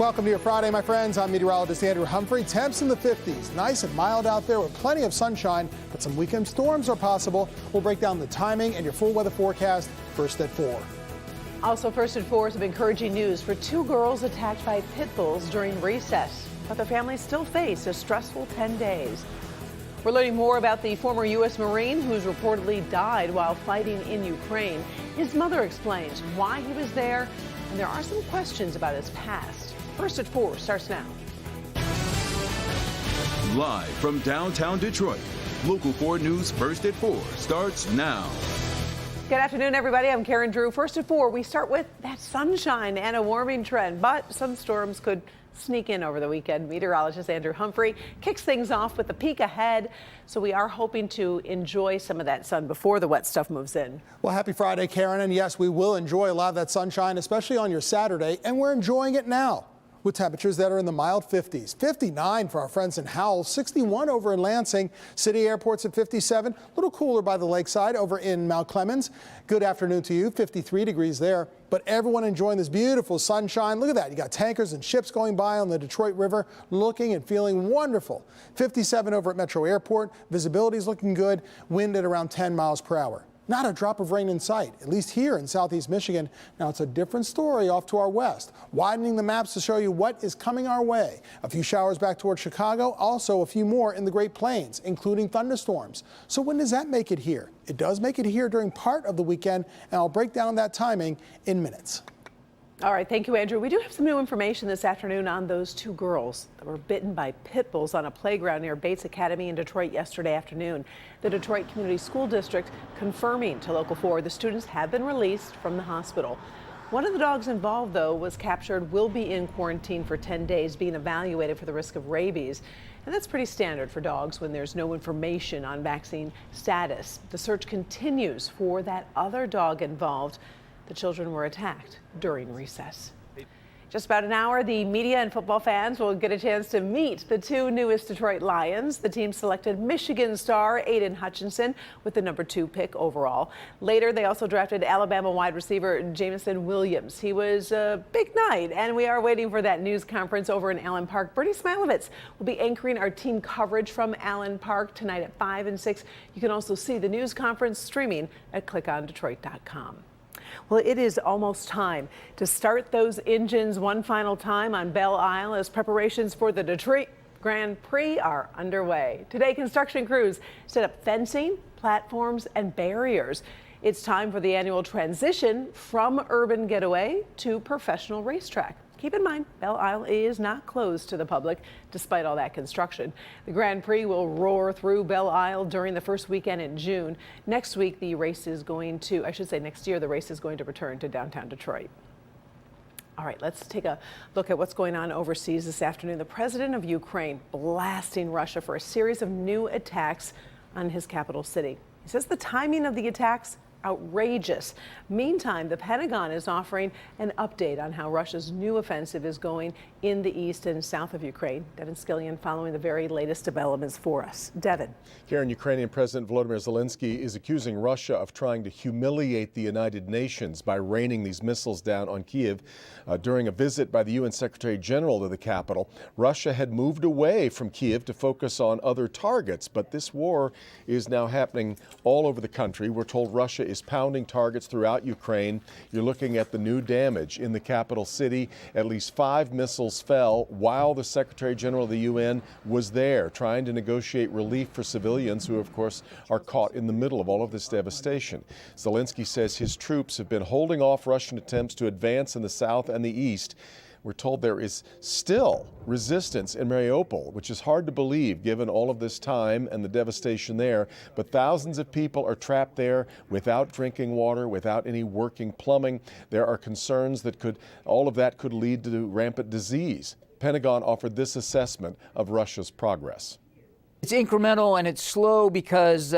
Welcome to your Friday, my friends. I'm meteorologist Andrew Humphrey. Temps in the 50s. Nice and mild out there with plenty of sunshine, but some weekend storms are possible. We'll break down the timing and your full weather forecast first at 4. Also first at 4, some encouraging news for 2 girls attacked by pit bulls during recess. But their families still face a stressful 10 days. We're learning more about the former U.S. Marine who's reportedly died while fighting in Ukraine. His mother explains why he was there, and there are some questions about his past. First at 4 starts now. Live from downtown Detroit, Local 4 News First at 4 starts now. Good afternoon, everybody. I'm Karen Drew. First at 4, we start with that sunshine and a warming trend, but some storms could sneak in over the weekend. Meteorologist Andrew Humphrey kicks things off with a peek ahead. So we are hoping to enjoy some of that sun before the wet stuff moves in. Well, happy Friday, Karen. And yes, we will enjoy a lot of that sunshine, especially on your Saturday. And we're enjoying it now with temperatures that are in the mild 50s. 59 for our friends in Howell, 61 over in Lansing. City Airport's at 57, a little cooler by the lakeside over in Mount Clemens. Good afternoon to you, 53 degrees there. But everyone enjoying this beautiful sunshine. Look at that. You got tankers and ships going by on the Detroit River, looking and feeling wonderful. 57 over at Metro Airport. Visibility is looking good. Wind at around 10 miles per hour. Not a drop of rain in sight, at least here in southeast Michigan. Now it's a different story off to our west. Widening the maps to show you what is coming our way. A few showers back towards Chicago, also a few more in the Great Plains, including thunderstorms. So when does that make it here? It does make it here during part of the weekend, and I'll break down that timing in minutes. All right, thank you, Andrew. We do have some new information this afternoon on those 2 girls that were bitten by pit bulls on a playground near Bates Academy in Detroit yesterday afternoon. The Detroit Community School District confirming to Local 4 the students have been released from the hospital. One of the dogs involved, though, was captured, will be in quarantine for 10 days, being evaluated for the risk of rabies. And that's pretty standard for dogs when there's no information on vaccine status. The search continues for that other dog involved. The children were attacked during recess. Just about an hour, the media and football fans will get a chance to meet the 2 newest Detroit Lions. The team selected Michigan star Aiden Hutchinson with the number 2 pick overall. Later, they also drafted Alabama wide receiver Jameson Williams. He was a big night, and we are waiting for that news conference over in Allen Park. Bernie Smilovitz will be anchoring our team coverage from Allen Park tonight at 5 and 6. You can also see the news conference streaming at clickondetroit.com. Well, it is almost time to start those engines one final time on Belle Isle as preparations for the Detroit Grand Prix are underway. Today, construction crews set up fencing, platforms, and barriers. It's time for the annual transition from urban getaway to professional racetrack. Keep in mind, Belle Isle is not closed to the public despite all that construction. The Grand Prix will roar through Belle Isle during the first weekend in June. Next week, the race is going to, next year, the race is going to return to downtown Detroit. All right, let's take a look at what's going on overseas this afternoon. The president of Ukraine blasting Russia for a series of new attacks on his capital city. He says the timing of the attacks outrageous. Meantime, the Pentagon is offering an update on how Russia's new offensive is going in the east and south of Ukraine. Devin Scillian following the very latest developments for us. Devin. Karen, Ukrainian President Volodymyr Zelensky is accusing Russia of trying to humiliate the United Nations by raining these missiles down on Kyiv. During a visit by the UN Secretary General to the capital, Russia had moved away from Kyiv to focus on other targets, but this war is now happening all over the country. We're told Russia is pounding targets throughout Ukraine. You're looking at the new damage in the capital city. At least 5 missiles fell while the Secretary General of the UN was there trying to negotiate relief for civilians who, of course, are caught in the middle of all of this devastation. Zelensky says his troops have been holding off Russian attempts to advance in the south and the east. We're told there is still resistance in Mariupol, which is hard to believe given all of this time and the devastation there. But thousands of people are trapped there without drinking water, without any working plumbing. There are concerns that all of that could lead to rampant disease. Pentagon offered this assessment of Russia's progress. It's incremental and it's slow because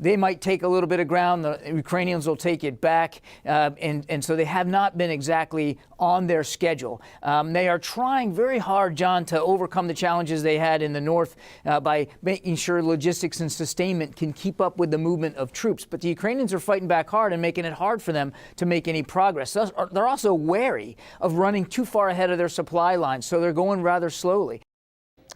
they might take a little bit of ground, the Ukrainians will take it back, and so they have not been exactly on their schedule. They are trying very hard, John, to overcome the challenges they had in the north by making sure logistics and sustainment can keep up with the movement of troops. But the Ukrainians are fighting back hard and making it hard for them to make any progress. They're also wary of running too far ahead of their supply lines, so they're going rather slowly.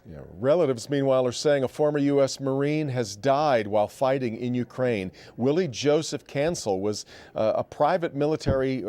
Yeah, relatives, meanwhile, are saying a former U.S. Marine has died while fighting in Ukraine. Willie Joseph Cancel was a private military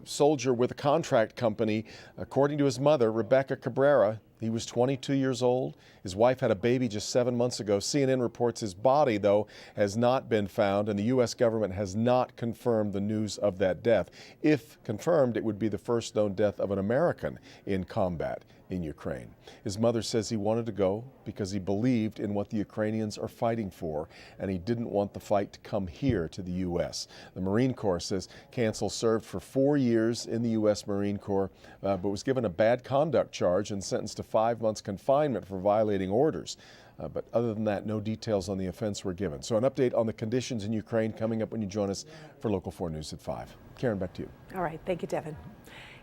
soldier with a contract company. According to his mother, Rebecca Cabrera, he was 22 years old. His wife had a baby just 7 months ago. CNN reports his body, though, has not been found, and the U.S. government has not confirmed the news of that death. If confirmed, it would be the first known death of an American in combat in Ukraine. His mother says he wanted to go because he believed in what the Ukrainians are fighting for, and he didn't want the fight to come here to the U.S. The Marine Corps says Cancel served for 4 years in the U.S. Marine Corps, but was given a bad conduct charge and sentenced to 5 months confinement for violating orders. But other than that, no details on the offense were given. So an update on the conditions in Ukraine coming up when you join us for Local 4 News at 5. Karen, back to you. All right. Thank you, Devin.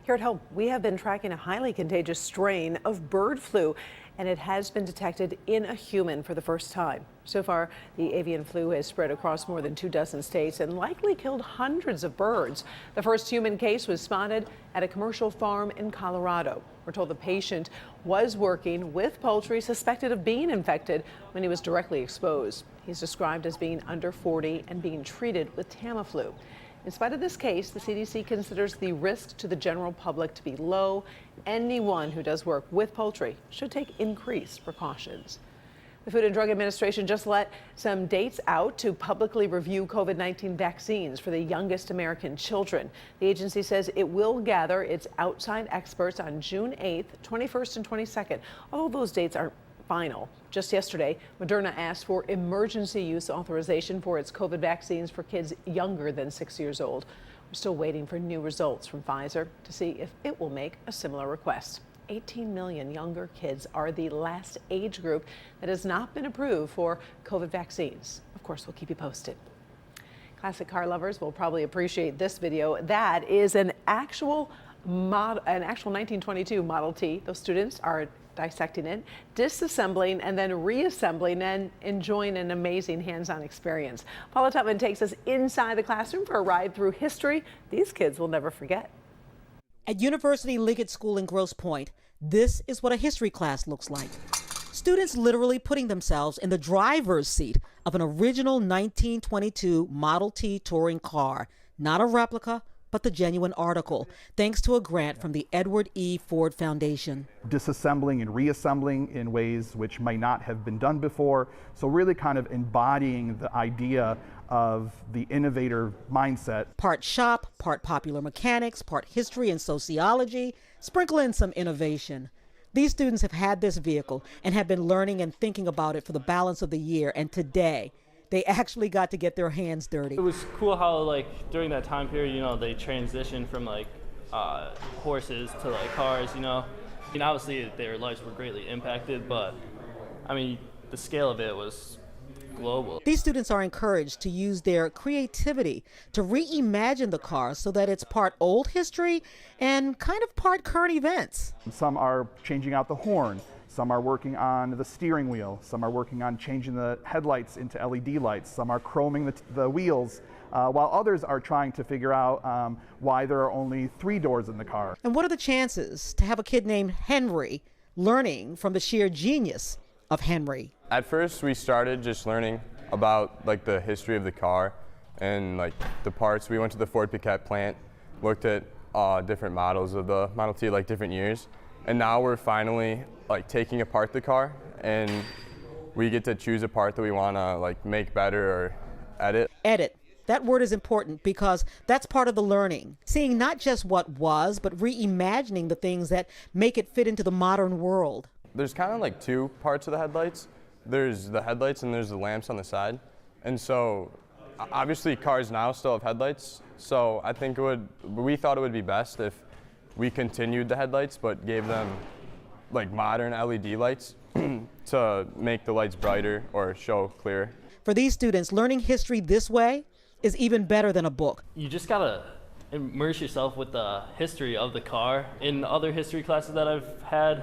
Here at home, we have been tracking a highly contagious strain of bird flu, and it has been detected in a human for the first time. So far, the avian flu has spread across more than 24 states and likely killed hundreds of birds. The first human case was spotted at a commercial farm in Colorado. We're told the patient was working with poultry suspected of being infected when he was directly exposed. He's described as being under 40 and being treated with Tamiflu. In spite of this case, the CDC considers the risk to the general public to be low. Anyone who does work with poultry should take increased precautions. The Food and Drug Administration just let some dates out to publicly review COVID-19 vaccines for the youngest American children. The agency says it will gather its outside experts on June 8th, 21st, and 22nd. Although those dates aren't final. Just yesterday, Moderna asked for emergency use authorization for its COVID vaccines for kids younger than 6 years old. We're still waiting for new results from Pfizer to see if it will make a similar request. 18 million younger kids are the last age group that has not been approved for COVID vaccines. Of course, we'll keep you posted. Classic car lovers will probably appreciate this video. That is an actual 1922 Model T. Those students are dissecting it, disassembling, and then reassembling and enjoying an amazing hands-on experience. Paula Tutman takes us inside the classroom for a ride through history these kids will never forget. At University Liggett School in Grosse Pointe, this is what a history class looks like. Students literally putting themselves in the driver's seat of an original 1922 Model T touring car, not a replica, but the genuine article, thanks to a grant from the Edward E. Ford Foundation. Disassembling and reassembling in ways which might not have been done before. So really kind of embodying the idea of the innovator mindset. Part shop, part popular mechanics, part history and sociology, sprinkle in some innovation. These students have had this vehicle and have been learning and thinking about it for the balance of the year, and today, they actually got to get their hands dirty. It was cool how, like, during that time period, you know, they transitioned from, like, horses to, like, cars, you know. I mean, obviously, their lives were greatly impacted, but, I mean, the scale of it was global. These students are encouraged to use their creativity to reimagine the car so that it's part old history and kind of part current events. Some are changing out the horn. Some are working on the steering wheel. Some are working on changing the headlights into LED lights. Some are chroming the wheels, while others are trying to figure out why there are only 3 doors in the car. And what are the chances to have a kid named Henry learning from the sheer genius of Henry? At first, we started just learning about, like, the history of the car and, like, the parts. We went to the Ford Piquet plant, looked at different models of the Model T, like different years, and now we're finally, like, taking apart the car, and we get to choose a part that we want to, like, make better or edit. Edit. That word is important because that's part of the learning. Seeing not just what was, but reimagining the things that make it fit into the modern world. There's kind of like 2 parts of the headlights. There's the headlights and there's the lamps on the side. And so obviously cars now still have headlights. So I think we thought it would be best if we continued the headlights but gave them, like, modern LED lights. to make the lights brighter or show clearer. For these students, learning history this way is even better than a book. You just gotta immerse yourself with the history of the car. In other history classes that I've had,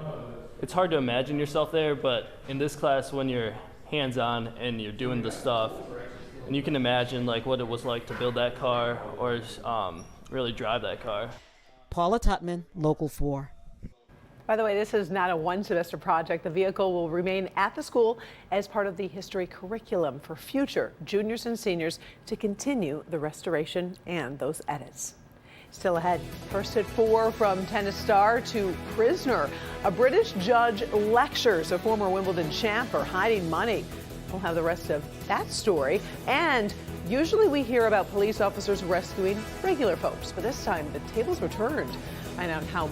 it's hard to imagine yourself there, but in this class, when you're hands-on and you're doing the stuff, and you can imagine like what it was like to build that car or really drive that car. Paula Tutman, Local 4. By the way, this is not a one-semester project. The vehicle will remain at the school as part of the history curriculum for future juniors and seniors to continue the restoration and those edits. Still ahead, first at 4 from tennis star to prisoner. A British judge lectures a former Wimbledon champ for hiding money. We'll have the rest of that story. And usually we hear about police officers rescuing regular folks, but this time the tables were turned. Find out how